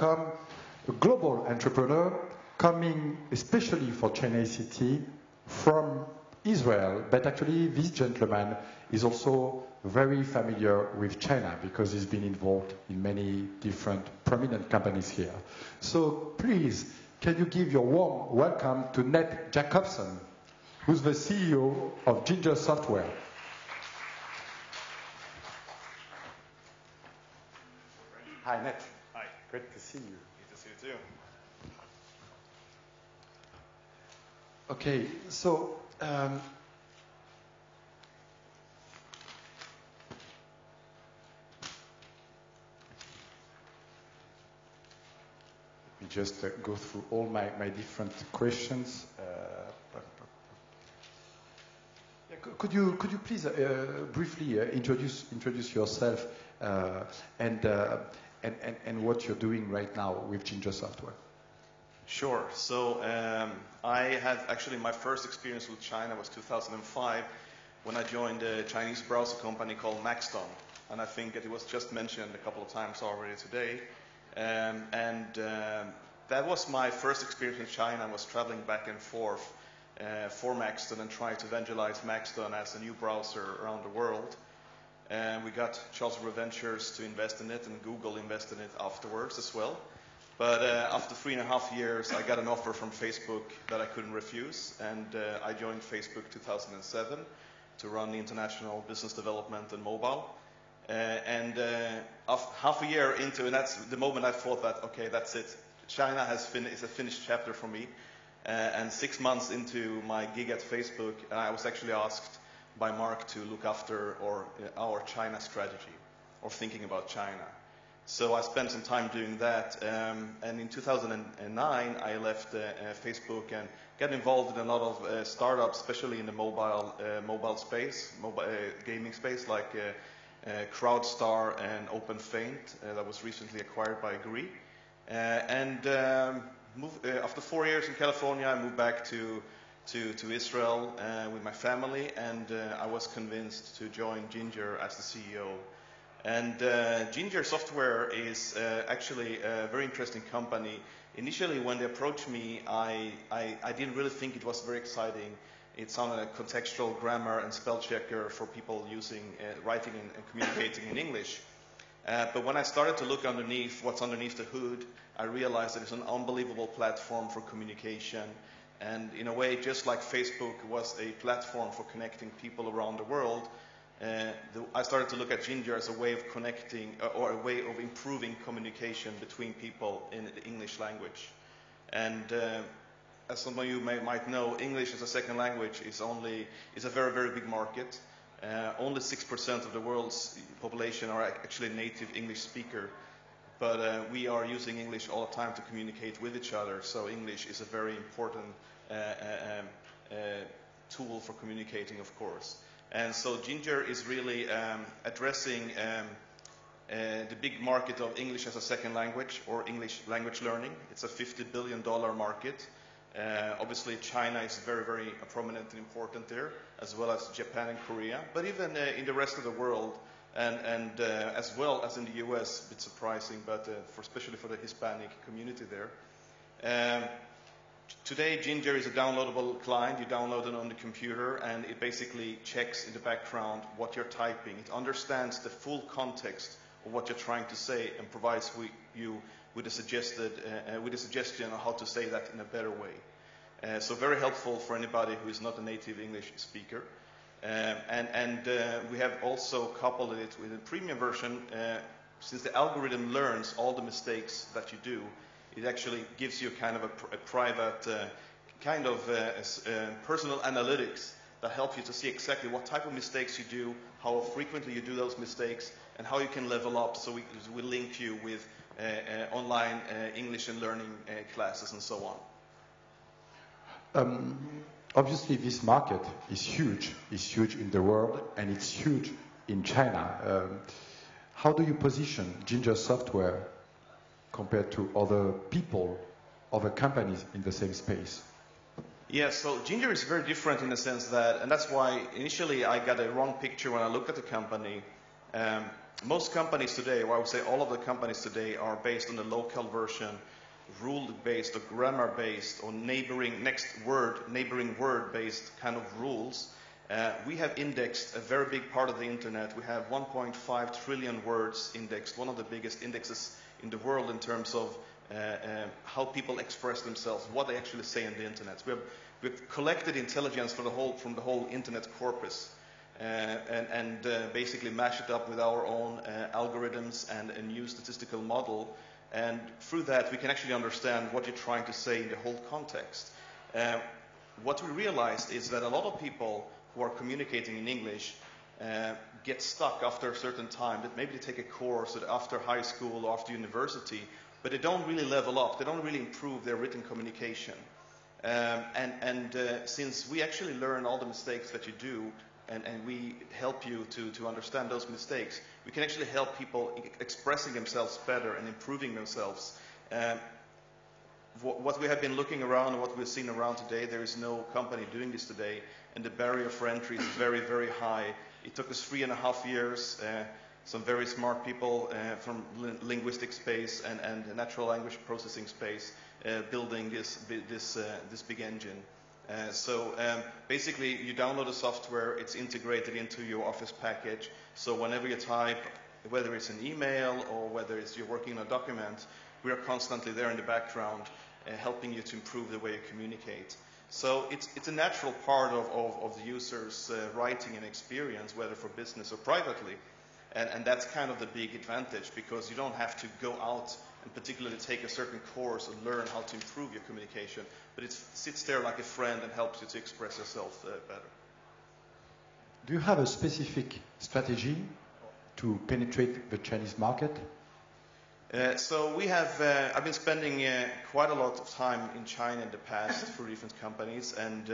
welcome a global entrepreneur coming especially for CHINICT from Israel, but actually this gentleman is also very familiar with China because he's been involved in many different prominent companies here. So please, can you give your warm welcome to Ned Jacobsson, who's the CEO of Ginger Software. Hi, Ned. Hi. Great to see you. Good to see you too. Okay, so let me just go through all my different questions. Yeah, could you please briefly introduce yourself and what you're doing right now with Ginger Software? Sure. So I had actually my first experience with China was 2005 when I joined a Chinese browser company called Maxton. And I think it was just mentioned a couple of times already today. That was my first experience in China. I was traveling back and forth for Maxton and trying to evangelize Maxton as a new browser around the world. We got Charles River Ventures to invest in it, and Google invested in it afterwards as well. But after 3.5 years, I got an offer from Facebook that I couldn't refuse, and I joined Facebook 2007 to run the international business development and mobile. Half a year into, and that's the moment I thought that, okay, that's it. China is a finished chapter for me. And 6 months into my gig at Facebook, I was actually asked by Mark to look after our China strategy, or thinking about China. So I spent some time doing that, and in 2009 I left Facebook and got involved in a lot of startups, especially in the mobile space, gaming space, like CrowdStar and OpenFaint, that was recently acquired by Agree. After 4 years in California, I moved back to Israel with my family, and I was convinced to join Ginger as the CEO. And Ginger Software is actually a very interesting company. Initially, when they approached me, I didn't really think it was very exciting. It sounded like contextual grammar and spell checker for people using writing and communicating in English. But when I started to look underneath, what's underneath the hood, I realized that it's an unbelievable platform for communication. And in a way, just like Facebook was a platform for connecting people around the world, I started to look at Ginger as a way of connecting, or a way of improving communication between people in the English language. And as some of you might know, English as a second language is a very, very big market. Only 6% of the world's population are actually native English speaker, but we are using English all the time to communicate with each other. So English is a very important tool for communicating, of course. And so Ginger is really addressing the big market of English as a second language, or English language learning. It's a $50 billion market. Obviously, China is very, very prominent and important there, as well as Japan and Korea. But even in the rest of the world, and as well as in the US, a bit surprising, but especially for the Hispanic community there. Today, Ginger is a downloadable client. You download it on the computer, and it basically checks in the background what you're typing. It understands the full context of what you're trying to say and provides you with a suggestion on how to say that in a better way. So very helpful for anybody who is not a native English speaker. We have also coupled it with a premium version. Since the algorithm learns all the mistakes that you do, it actually gives you kind of a private, personal analytics that help you to see exactly what type of mistakes you do, how frequently you do those mistakes, and how you can level up. So we link you with online English and learning classes and so on. Obviously, this market is huge. It's huge in the world, and it's huge in China. How do you position Ginger Software compared to other people, other companies in the same space? Yeah, so Ginger is very different in the sense that, and that's why initially I got a wrong picture when I looked at the company. Most companies today, or I would say all of the companies today, are based on the local version, rule-based or grammar-based or neighboring word-based kind of rules. We have indexed a very big part of the internet. We have 1.5 trillion words indexed, one of the biggest indexes in the world in terms of how people express themselves, what they actually say on the internet. We've collected intelligence from the whole internet corpus and basically mashed it up with our own algorithms and a new statistical model. And through that, we can actually understand what you're trying to say in the whole context. What we realized is that a lot of people who are communicating in English get stuck after a certain time, that maybe they take a course after high school or after university, but they don't really level up, they don't really improve their written communication. Since we actually learn all the mistakes that you do, and we help you to understand those mistakes, we can actually help people expressing themselves better and improving themselves. What we have been looking around and what we've seen around today, there is no company doing this today, and the barrier for entry is very, very high. It took us 3.5 years, some very smart people from linguistic space and natural language processing space building this big engine. Basically, you download the software, it's integrated into your Office package, so whenever you type, whether it's an email or whether it's you're working on a document, we are constantly there in the background helping you to improve the way you communicate. So it's a natural part of the user's writing and experience, whether for business or privately. And that's kind of the big advantage, because you don't have to go out and particularly take a certain course and learn how to improve your communication, but it sits there like a friend and helps you to express yourself better. Do you have a specific strategy to penetrate the Chinese market? So we have, I've been spending quite a lot of time in China in the past for different companies, and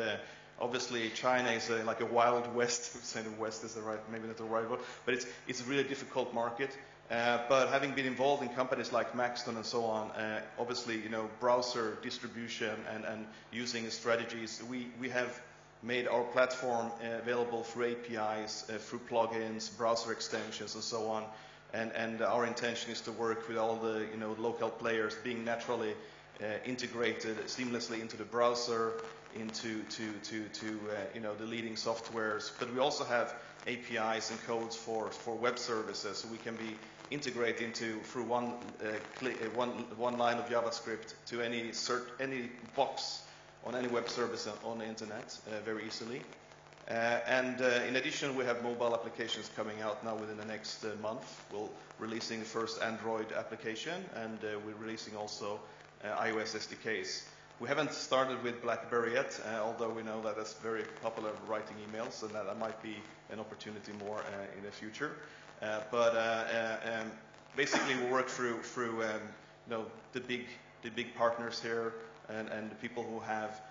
obviously China is like a wild west. Saying the west is maybe not the right word, but it's a really difficult market. But having been involved in companies like Maxton and so on, obviously, browser distribution and using strategies, we have made our platform available through APIs, through plugins, browser extensions, and so on. And our intention is to work with all the local players, being naturally integrated seamlessly into the browser, into the leading softwares. But we also have APIs and codes for web services, so we can be integrated through one line of JavaScript to any box on any web service on the internet very easily. In addition, we have mobile applications coming out now within the next month. We're releasing the first Android application, and we're releasing also iOS SDKs. We haven't started with BlackBerry yet, although we know that that's very popular writing emails, and that might be an opportunity more in the future. Basically, we work through the big partners here and the people who have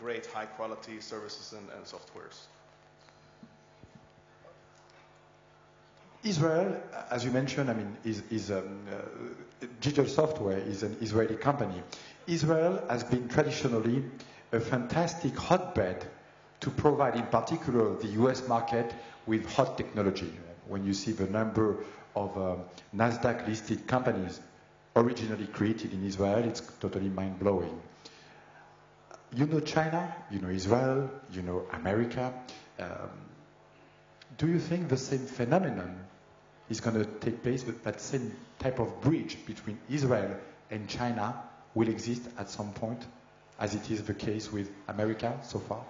great high-quality services and softwares. Israel, as you mentioned, Digital Software is an Israeli company. Israel has been traditionally a fantastic hotbed to provide, in particular, the US market with hot technology. When you see the number of NASDAQ-listed companies originally created in Israel, it's totally mind-blowing. You know China, you know Israel, you know America. Do you think the same phenomenon is going to take place, that same type of bridge between Israel and China will exist at some point, as it is the case with America so far?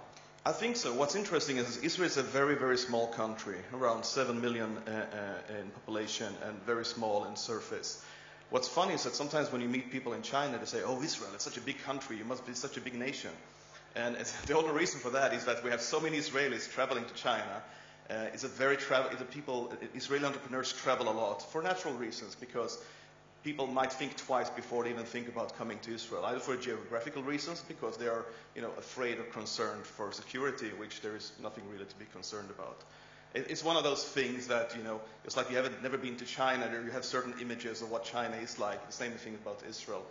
I think so. What's interesting is Israel is a very, very small country, around 7 million in population and very small in surface. What's funny is that sometimes when you meet people in China, they say, "Oh, Israel, it's such a big country, you must be such a big nation." And the only reason for that is that we have so many Israelis traveling to China. Israeli entrepreneurs travel a lot for natural reasons, because people might think twice before they even think about coming to Israel, either for geographical reasons, because they are afraid or concerned for security, which there is nothing really to be concerned about. It's one of those things that, it's like you haven't never been to China, you have certain images of what China is like. The same thing about Israel.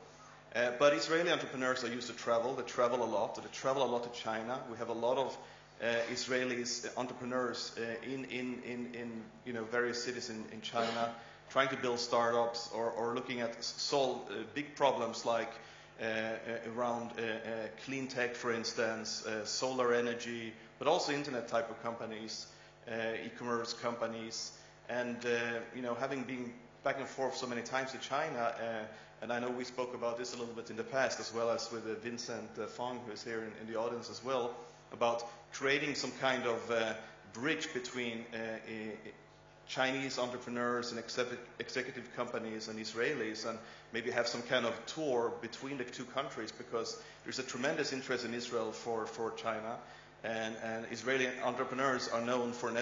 But Israeli entrepreneurs are used to travel. They travel a lot. They travel a lot to China. We have a lot of Israelis, entrepreneurs in various cities in China, trying to build startups or looking at solve big problems like around clean tech, for instance, solar energy, but also internet type of companies, e-commerce companies, and having been back and forth so many times to China, and I know we spoke about this a little bit in the past, as well as with Vincent Fong, who is here in the audience as well, about creating some kind of bridge between Chinese entrepreneurs and executive companies and Israelis, and maybe have some kind of tour between the two countries, because there's a tremendous interest in Israel for China, and Israeli entrepreneurs are known for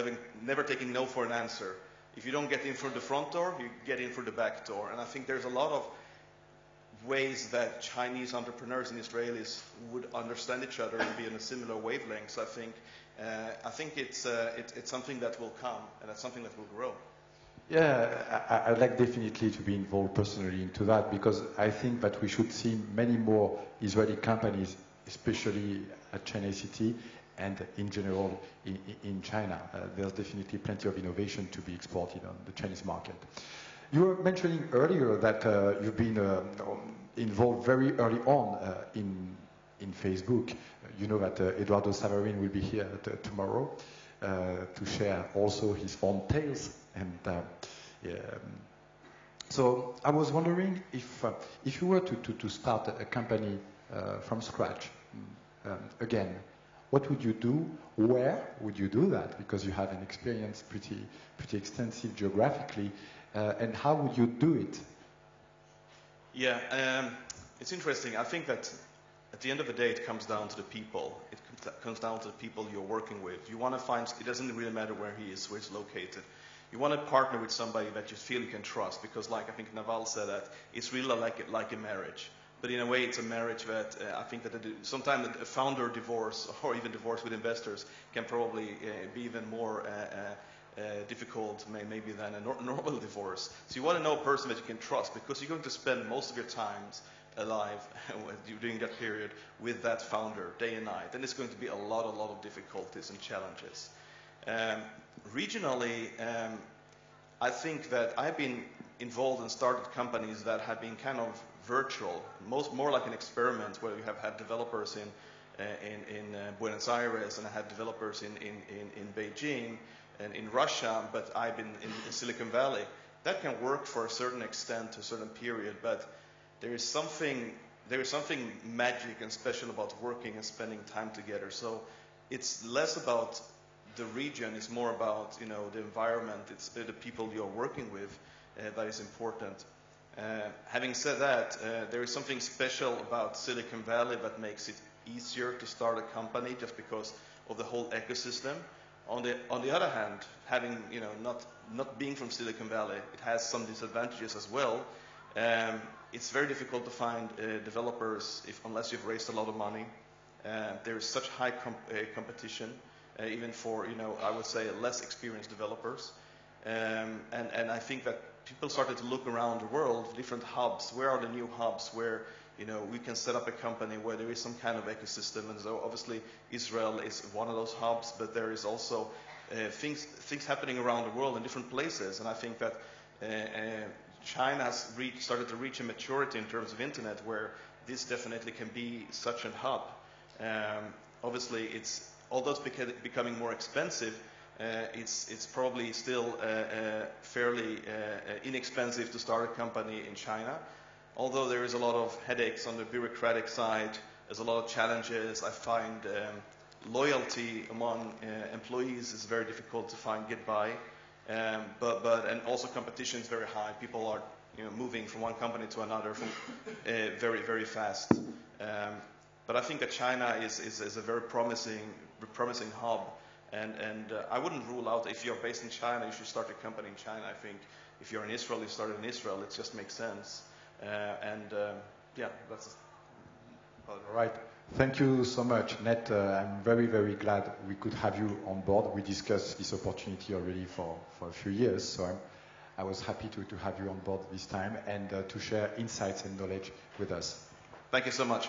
never taking no for an answer. If you don't get in through the front door, you get in through the back door. And I think there's a lot of ways that Chinese entrepreneurs and Israelis would understand each other and be in a similar wavelength. So I think it's something that will come, and that's something that will grow. Yeah, I'd like definitely to be involved personally into that, because I think that we should see many more Israeli companies, especially at CHINICT, and in general in China. There's definitely plenty of innovation to be exported on the Chinese market. You were mentioning earlier that you've been involved very early on in Facebook. You know that Eduardo Savarin will be here tomorrow to share also his own tales. And so I was wondering if you were to start a company from scratch again, what would you do? Where would you do that? Because you have an experience pretty extensive geographically, and how would you do it? Yeah, it's interesting. I think that at the end of the day, it comes down to the people. It comes down to the people you're working with. You want to find, it doesn't really matter where he's located. You want to partner with somebody that you feel you can trust, because like I think Naval said, that it's really like a marriage. But in a way, it's a marriage that I think that sometimes a founder divorce, or even divorce with investors, can probably be even more difficult maybe than a normal divorce. So you want to know a person that you can trust, because you're going to spend most of your times alive during that period with that founder day and night. And it's going to be a lot of difficulties and challenges. Regionally, I think that I've been involved and started companies that have been kind of virtual, more like an experiment, where you have had developers in Buenos Aires, and I had developers in Beijing and in Russia, but I've been in Silicon Valley. That can work for a certain extent to a certain period, but there is something magic and special about working and spending time together. So it's less about the region, it's more about the environment, it's the people you're working with that is important. Having said that, there is something special about Silicon Valley that makes it easier to start a company, just because of the whole ecosystem. On the other hand, having not being from Silicon Valley, it has some disadvantages as well. It's very difficult to find developers unless you've raised a lot of money. There is such high competition, even for I would say less experienced developers. And I think that people started to look around the world, different hubs. Where are the new hubs where we can set up a company where there is some kind of ecosystem? And so obviously Israel is one of those hubs, but there is also things happening around the world in different places. And I think that China has started to reach a maturity in terms of internet where this definitely can be such a hub. Obviously, although it's becoming more expensive, it's probably still fairly inexpensive to start a company in China. Although there is a lot of headaches on the bureaucratic side, there's a lot of challenges. I find loyalty among employees is very difficult to get by. And also competition is very high. People are moving from one company to another very, very fast. But I think that China is a very promising hub. And I wouldn't rule out, if you're based in China, you should start a company in China. I think if you're in Israel, you start in Israel. It just makes sense. Yeah, that's all right. Thank you so much, Net. I'm very, very glad we could have you on board. We discussed this opportunity already for a few years, so I was happy to have you on board this time and to share insights and knowledge with us. Thank you so much.